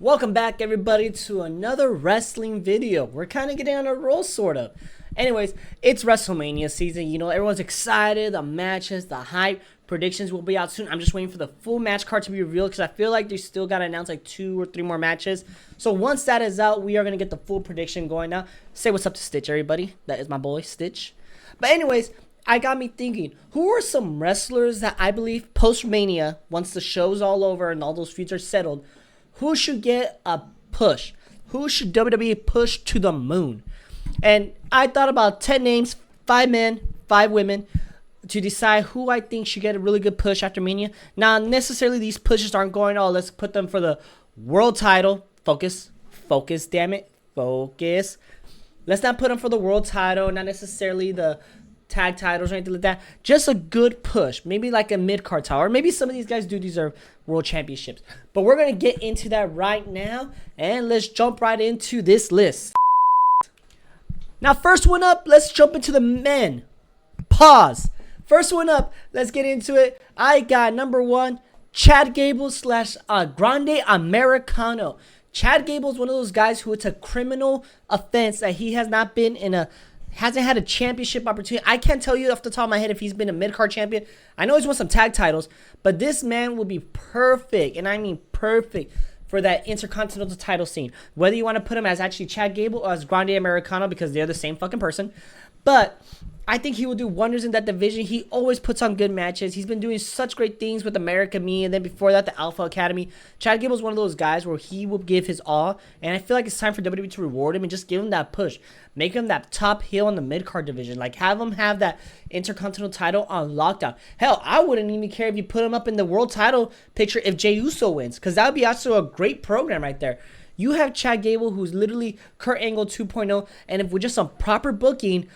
Welcome back, everybody, to another wrestling video. We're kind of getting on a roll, sort of. Anyways, it's WrestleMania season. You know, everyone's excited. The matches, the hype, predictions will be out soon. I'm just waiting for the full match card to be revealed because I feel like they still got to announce like 2 or 3 more matches. So once that is out, we are going to get the full prediction going now. Say what's up to Stitch, everybody. That is my boy, Stitch. But anyways, I got me thinking, who are some wrestlers that I believe post-Mania, once the show's all over and all those feuds are settled, who should get a push? Who should WWE push to the moon? And I thought about 10 names, 5 men, 5 women, to decide who I think should get a really good push after Mania. Now, necessarily these pushes aren't going, oh, let's put them for the world title. Focus, damn it, focus. Let's not put them for the world title, not necessarily the tag titles or anything like that. Just a good push, maybe like a mid-card title, or maybe some of these guys do deserve world championships. But we're gonna get into that right now, and let's jump right into this list. Now, first one up, let's jump into the men. Pause. First one up, let's get into it. I got number 1, Chad Gable / Grande Americano. Chad Gable is one of those guys who it's a criminal offense that he has not been in a hasn't had a championship opportunity. I can't tell you off the top of my head if he's been a mid-card champion. I know he's won some tag titles, but this man will be perfect, and I mean perfect, for that intercontinental title scene. Whether you want to put him as actually Chad Gable or as Grande Americano, because they're the same fucking person. But I think he will do wonders in that division. He always puts on good matches. He's been doing such great things with America Me, and then before that, the Alpha Academy. Chad Gable is one of those guys where he will give his all, and I feel like it's time for WWE to reward him and just give him that push. Make him that top heel in the mid-card division. Like, have him have that Intercontinental title on lockdown. Hell, I wouldn't even care if you put him up in the world title picture if Jey Uso wins, because that would be also a great program right there. You have Chad Gable, who's literally Kurt Angle 2.0, and if with just some proper booking,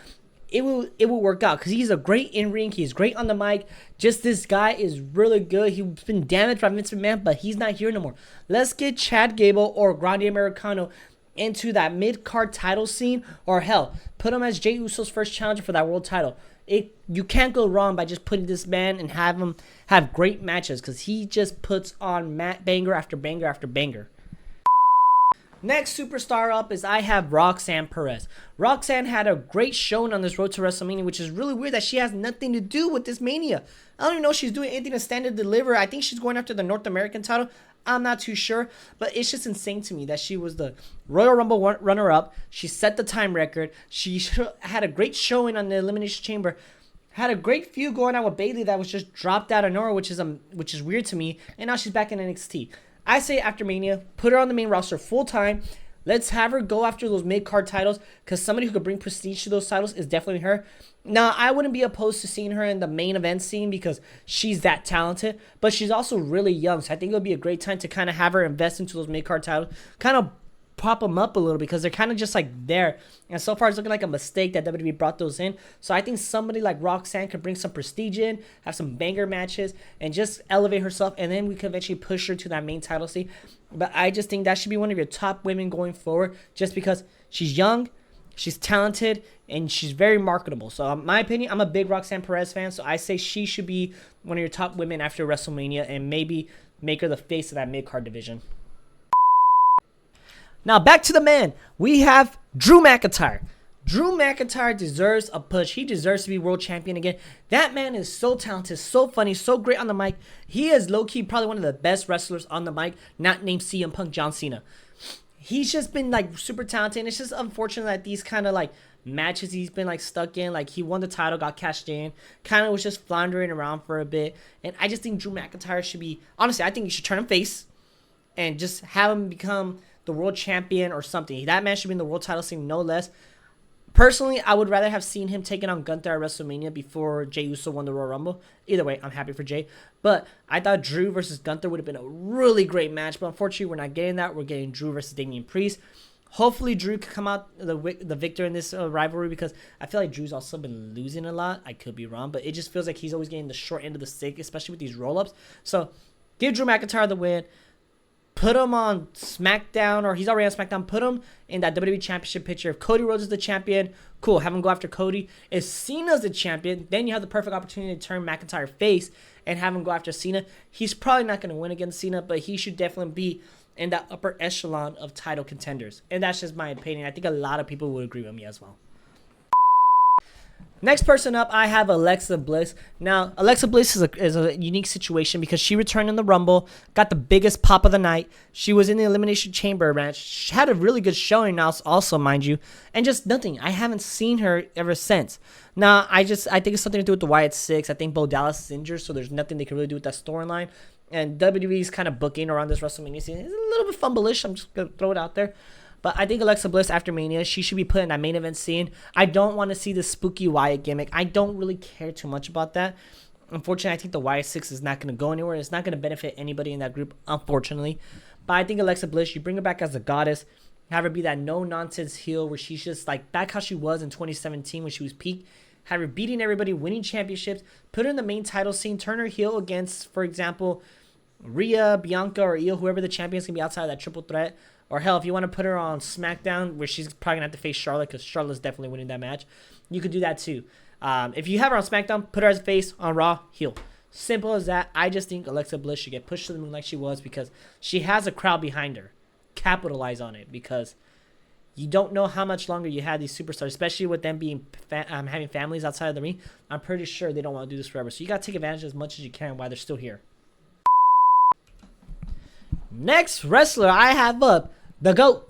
it will work out, because he's a great in-ring. He's great on the mic. Just this guy is really good. He's been damaged by Vince McMahon, but he's not here no more. Let's get Chad Gable or Grande Americano into that mid-card title scene, or hell, put him as Jey Uso's first challenger for that world title. You can't go wrong by just putting this man and have him have great matches, because he just puts on banger after banger after banger. Next superstar up is I have Roxanne Perez. Roxanne had a great showing on this road to WrestleMania, which is really weird that she has nothing to do with this Mania. I don't even know if she's doing anything to stand and deliver. I think she's going after the North American title. I'm not too sure, but it's just insane to me that she was the Royal Rumble runner-up. She set the time record. She had a great showing on the Elimination Chamber. Had a great feud going on with Bayley that was just dropped out of nowhere, which is weird to me. And now she's back in NXT. I say after Mania, put her on the main roster full time. Let's have her go after those mid-card titles, because somebody who could bring prestige to those titles is definitely her. Now, I wouldn't be opposed to seeing her in the main event scene because she's that talented, but she's also really young, so I think it would be a great time to kind of have her invest into those mid-card titles, kind of pop them up a little, because they're kind of just like there, and so far it's looking like a mistake that WWE brought those in. So I think somebody like Roxanne could bring some prestige in, have some banger matches, and just elevate herself, and then we could eventually push her to that main title scene. But I just think that should be one of your top women going forward, just because she's young, she's talented, and she's very marketable. So in my opinion, I'm a big Roxanne Perez fan, so I say she should be one of your top women after WrestleMania, and maybe make her the face of that mid-card division. Now, back to the man. We have Drew McIntyre. Drew McIntyre deserves a push. He deserves to be world champion again. That man is so talented, so funny, so great on the mic. He is low-key probably one of the best wrestlers on the mic, not named CM Punk John Cena. He's just been like super talented, and it's just unfortunate that these kind of like matches he's been like stuck in, like he won the title, got cashed in, kind of was just floundering around for a bit. And I just think Drew McIntyre should be, honestly, I think you should turn him face and just have him become the world champion or something. That man should be in the world title scene, no less. Personally, I would rather have seen him taking on Gunther at WrestleMania before Jey Uso won the Royal Rumble. Either way, I'm happy for Jey. But I thought Drew versus Gunther would have been a really great match. But unfortunately, we're not getting that. We're getting Drew versus Damian Priest. Hopefully, Drew can come out the victor in this rivalry, because I feel like Drew's also been losing a lot. I could be wrong, but it just feels like he's always getting the short end of the stick, especially with these roll-ups. So give Drew McIntyre the win. Put him on SmackDown, or he's already on SmackDown. Put him in that WWE Championship picture. If Cody Rhodes is the champion, cool. Have him go after Cody. If Cena's the champion, then you have the perfect opportunity to turn McIntyre face and have him go after Cena. He's probably not going to win against Cena, but he should definitely be in that upper echelon of title contenders. And that's just my opinion. I think a lot of people would agree with me as well. Next person up, I have Alexa Bliss. Now, Alexa Bliss is a unique situation because she returned in the Rumble, got the biggest pop of the night. She was in the Elimination Chamber match. She had a really good showing now, also, mind you, and just nothing. I haven't seen her ever since. Now, I think it's something to do with the Wyatt Six. I think Bo Dallas is injured, so there's nothing they can really do with that storyline. And WWE's kind of booking around this WrestleMania season. It's a little bit fumbleish. I'm just going to throw it out there. But I think Alexa Bliss after Mania, she should be put in that main event scene. I don't want to see the spooky Wyatt gimmick. I don't really care too much about that. Unfortunately, I think the Wyatt Six is not going to go anywhere. It's not going to benefit anybody in that group, unfortunately. But I think Alexa Bliss, you bring her back as a goddess, have her be that no-nonsense heel where she's just like back how she was in 2017 when she was peak. Have her beating everybody, winning championships, put her in the main title scene, turn her heel against, for example, Rhea, Bianca, or Io, whoever the champions can be outside of that triple threat. Or hell, if you want to put her on SmackDown, where she's probably going to have to face Charlotte because Charlotte's definitely winning that match, you could do that too. If you have her on SmackDown, put her as a face, on Raw, heel. Simple as that. I just think Alexa Bliss should get pushed to the moon like she was because she has a crowd behind her. Capitalize on it because you don't know how much longer you have these superstars, especially with them being having families outside of the ring. I'm pretty sure they don't want to do this forever. So you got to take advantage as much as you can while they're still here. Next wrestler I have up, the GOAT,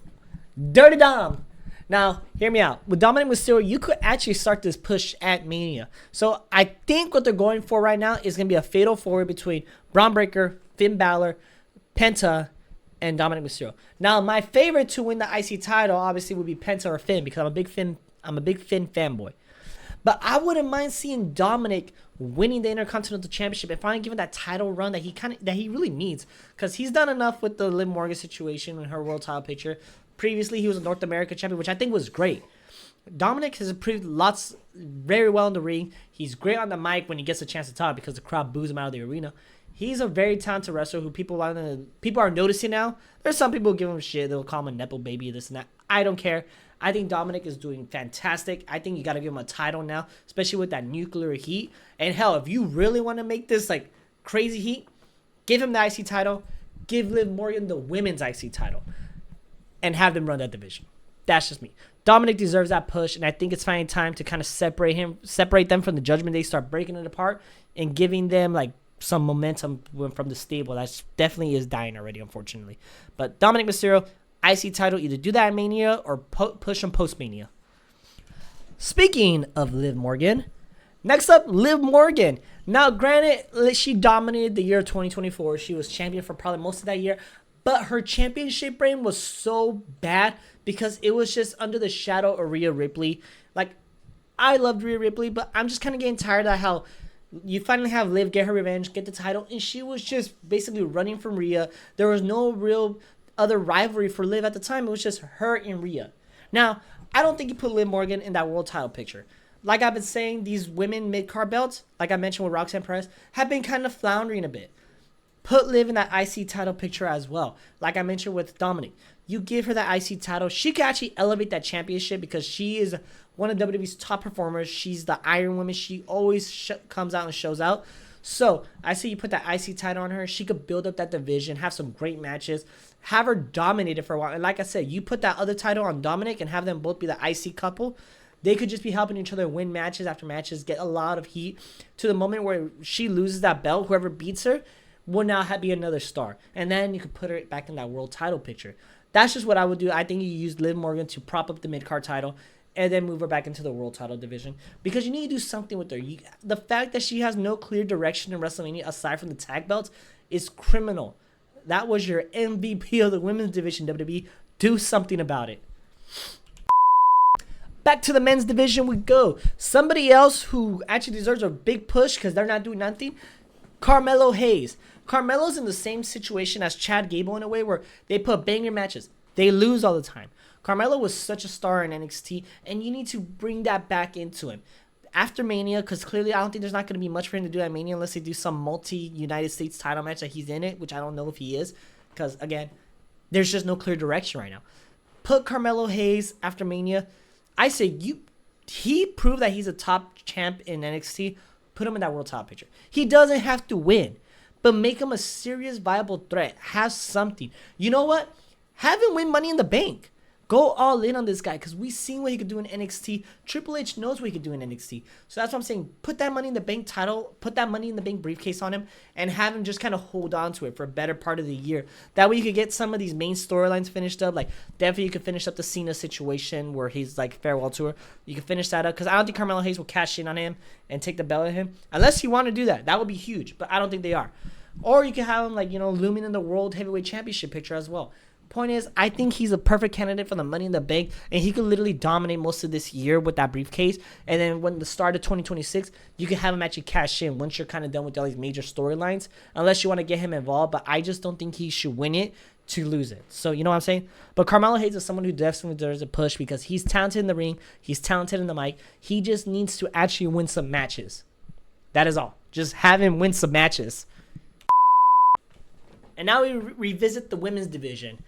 Dirty Dom. Now, hear me out. With Dominic Mysterio, you could actually start this push at Mania. So I think what they're going for right now is going to be a fatal four between Braun Breaker, Finn Balor, Penta, and Dominic Mysterio. Now, my favorite to win the IC title obviously would be Penta or Finn because I'm a big Finn fanboy. But I wouldn't mind seeing Dominic winning the Intercontinental Championship and finally giving that title run that he really needs, because he's done enough with the Liv Morgan situation in her world title picture. Previously, he was a North American champion, which I think was great. Dominic has improved lots, very well in the ring. He's great on the mic when he gets a chance to talk because the crowd boos him out of the arena. He's a very talented wrestler who people are noticing now. There's some people who give him shit. They'll call him a nepo baby, this and that. I don't care. I think Dominic is doing fantastic. I think you got to give him a title now, especially with that nuclear heat. And hell, if you really want to make this like crazy heat, give him the IC title. Give Liv Morgan the women's IC title. And have them run that division. That's just me. Dominic deserves that push, and I think it's finally time to kind of separate them from the Judgment Day, start breaking it apart, and giving them like some momentum from the stable. That definitely is dying already, unfortunately. But Dominic Mysterio, IC title, either do that at Mania or push him post-Mania. Speaking of Liv Morgan, next up, Liv Morgan. Now, granted, she dominated the year of 2024. She was champion for probably most of that year. But her championship reign was so bad because it was just under the shadow of Rhea Ripley. Like, I loved Rhea Ripley, but I'm just kind of getting tired of how you finally have Liv get her revenge, get the title, and she was just basically running from Rhea. There was no real other rivalry for Liv at the time. It was just her and Rhea. Now, I don't think you put Liv Morgan in that world title picture. Like I've been saying, these women mid-card belts, like I mentioned with Roxanne Perez, have been kind of floundering a bit. Put Liv in that IC title picture as well. Like I mentioned with Dominic. You give her that IC title. She can actually elevate that championship because she is one of WWE's top performers. She's the Iron Woman. She always comes out and shows out. So I say you put that IC title on her. She could build up that division, have some great matches, have her dominated for a while. And like I said, you put that other title on Dominic and have them both be the IC couple. They could just be helping each other win matches after matches, get a lot of heat to the moment where she loses that belt. Whoever beats her will now be another star. And then you could put her back in that world title picture. That's just what I would do. I think you use Liv Morgan to prop up the mid-card title and then move her back into the world title division. Because you need to do something with her. The fact that she has no clear direction in WrestleMania aside from the tag belts is criminal. That was your MVP of the women's division, WWE. Do something about it. Back to the men's division we go. Somebody else who actually deserves a big push because they're not doing nothing, Carmelo Hayes. Carmelo's in the same situation as Chad Gable in a way where they put banger matches. They lose all the time. Carmelo was such a star in NXT, and you need to bring that back into him. After Mania, because clearly I don't think there's not going to be much for him to do at Mania unless they do some multi-United States title match that he's in it, which I don't know if he is. Because, again, there's just no clear direction right now. Put Carmelo Hayes after Mania. I say he proved that he's a top champ in NXT. Put him in that world title picture. He doesn't have to win. but make him a serious viable threat. Have something. You know what? Have him win Money in the Bank. Go all in on this guy because we've seen what he could do in NXT. Triple H knows what he could do in NXT. So that's what I'm saying. Put that Money in the Bank title, put that Money in the Bank briefcase on him, and have him just kind of hold on to it for a better part of the year. That way you could get some of these main storylines finished up. Like, definitely you could finish up the Cena situation where he's like farewell tour. You can finish that up because I don't think Carmelo Hayes will cash in on him and take the belt of him. Unless you want to do that. That would be huge, but I don't think they are. Or you can have him, like, looming in the World Heavyweight Championship picture as well. Point is, I think he's a perfect candidate for the Money in the Bank, and he could literally dominate most of this year with that briefcase. And then when the start of 2026, you can have him actually cash in once you're kind of done with all these major storylines, unless you want to get him involved. But I just don't think he should win it to lose it. So you know what I'm saying? But Carmelo Hayes is someone who definitely deserves a push because he's talented in the ring, he's talented in the mic. He just needs to actually win some matches. That is all. Just have him win some matches. And now we revisit the women's division.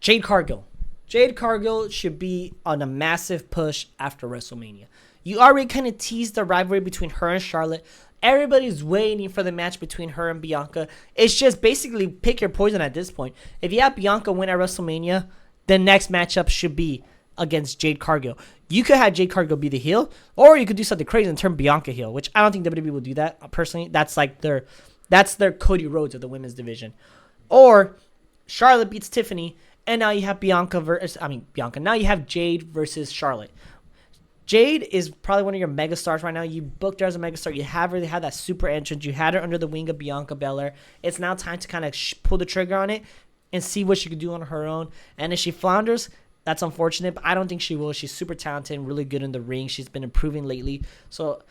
Jade Cargill. Jade Cargill should be on a massive push after WrestleMania. You already kind of teased the rivalry between her and Charlotte. Everybody's waiting for the match between her and Bianca. It's just basically pick your poison at this point. If you have Bianca win at WrestleMania, the next matchup should be against Jade Cargill. You could have Jade Cargill be the heel, or you could do something crazy and turn Bianca heel, which I don't think WWE will do that. Personally, that's their Cody Rhodes of the women's division. Or Charlotte beats Tiffany, and now you have Now you have Jade versus Charlotte. Jade is probably one of your megastars right now. You booked her as a megastar. You have really had that super entrance. You had her under the wing of Bianca Belair. It's now time to kind of pull the trigger on it and see what she could do on her own. And if she flounders, that's unfortunate, but I don't think she will. She's super talented and really good in the ring. She's been improving lately. So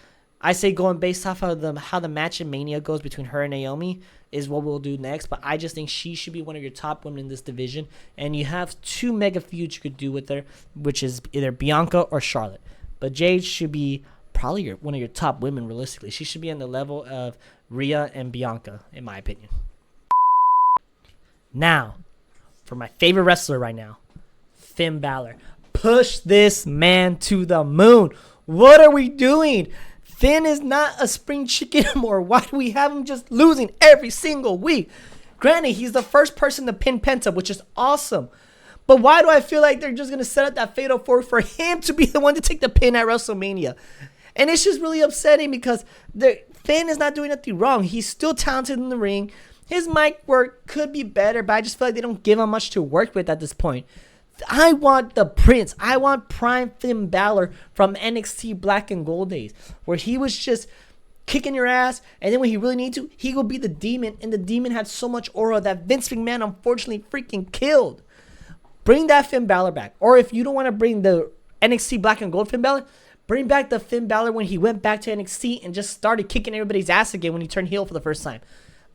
I say going based off of how the match in Mania goes between her and Naomi is what we'll do next. But I just think she should be one of your top women in this division. And you have two mega feuds you could do with her, which is either Bianca or Charlotte. But Jade should be probably one of your top women realistically. She should be on the level of Rhea and Bianca, in my opinion. Now, for my favorite wrestler right now, Finn Balor. Push this man to the moon. What are we doing? Finn is not a spring chicken anymore. Why do we have him just losing every single week? Granted, he's the first person to pin Penta, which is awesome. But why do I feel like they're just going to set up that fatal four for him to be the one to take the pin at WrestleMania? And it's just really upsetting because Finn is not doing nothing wrong. He's still talented in the ring. His mic work could be better, but I just feel like they don't give him much to work with at this point. I want the Prince. I want prime Finn Balor from NXT Black and Gold days, where he was just kicking your ass, and then when he really needs to, he will be the Demon, and the Demon had so much aura that Vince McMahon unfortunately freaking killed. Bring that Finn Balor back. Or if you don't want to bring the NXT Black and Gold Finn Balor, bring back the Finn Balor when he went back to NXT and just started kicking everybody's ass again when he turned heel for the first time.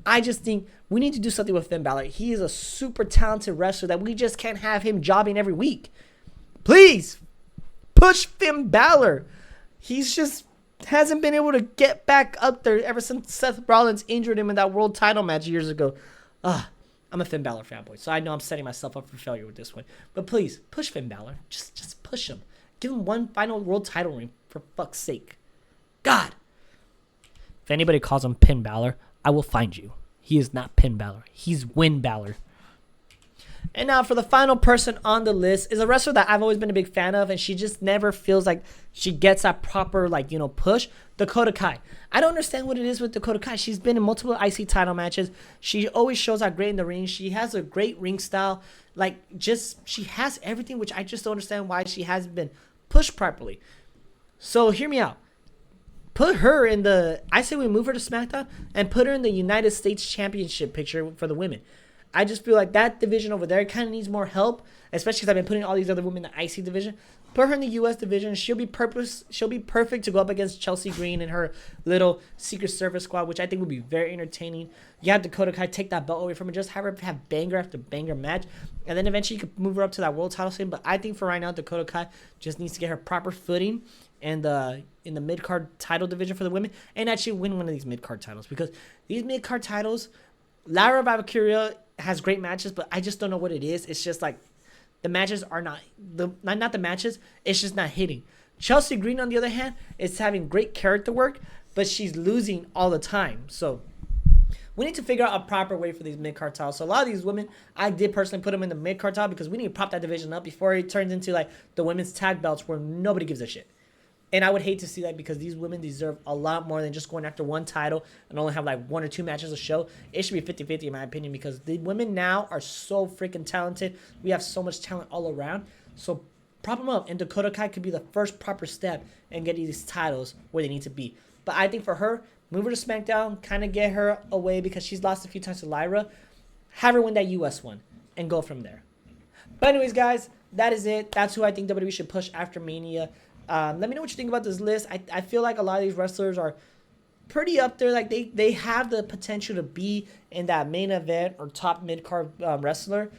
I just think we need to do something with Finn Balor. He is a super talented wrestler that we just can't have him jobbing every week. Please, push Finn Balor. He's just hasn't been able to get back up there ever since Seth Rollins injured him in that world title match years ago. I'm a Finn Balor fanboy, so I know I'm setting myself up for failure with this one. But please, push Finn Balor. Just push him. Give him one final world title ring, for fuck's sake. God. If anybody calls him Pin Balor, I will find you. He is not Pin Balor. He's Win Balor. And now for the final person on the list is a wrestler that I've always been a big fan of, and she just never feels like she gets that proper, push. Dakota Kai. I don't understand what it is with Dakota Kai. She's been in multiple IC title matches. She always shows out great in the ring. She has a great ring style. She has everything, which I just don't understand why she hasn't been pushed properly. So hear me out. Put her in I say we move her to SmackDown and put her in the United States Championship picture for the women. I just feel like that division over there kind of needs more help, especially because I've been putting all these other women in the IC division. Put her in the US division. She'll be perfect to go up against Chelsea Green and her little Secret Service squad, which I think would be very entertaining. You have Dakota Kai take that belt away from her, just have her have banger after banger match, and then eventually you could move her up to that world title scene. But I think for right now, Dakota Kai just needs to get her proper footing and in the mid-card title division for the women, and actually win one of these mid-card titles, because these mid-card titles, Lara Valkyria has great matches, but I just don't know what it is. It's just like the matches are not the matches. It's just not hitting. Chelsea Green, on the other hand, is having great character work, but she's losing all the time. So We need to figure out a proper way for these mid-card titles. So a lot of these women, I did personally put them in the mid-card title because we need to prop that division up before it turns into like the women's tag belts where nobody gives a shit. And I would hate to see that because these women deserve a lot more than just going after one title and only have like 1 or 2 matches a show. It should be 50-50 in my opinion because the women now are so freaking talented. We have so much talent all around. So prop them up. And Dakota Kai could be the first proper step in getting these titles where they need to be. But I think for her, move her to SmackDown, kind of get her away because she's lost a few times to Lyra. Have her win that US one and go from there. But anyways, guys, that is it. That's who I think WWE should push after Mania. Let me know what you think about this list. I feel like a lot of these wrestlers are pretty up there. Like they have the potential to be in that main event or top mid-card wrestler.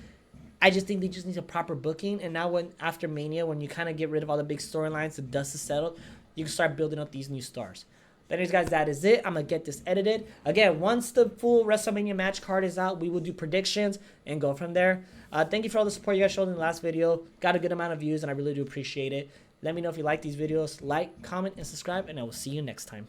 I just think they just need a proper booking. And now after Mania, when you kind of get rid of all the big storylines, the dust is settled, you can start building up these new stars. But anyways, guys, that is it. I'm going to get this edited. Again, once the full WrestleMania match card is out, we will do predictions and go from there. Thank you for all the support you guys showed in the last video. Got a good amount of views, and I really do appreciate it. Let me know if you like these videos. Like, comment, and subscribe, and I will see you next time.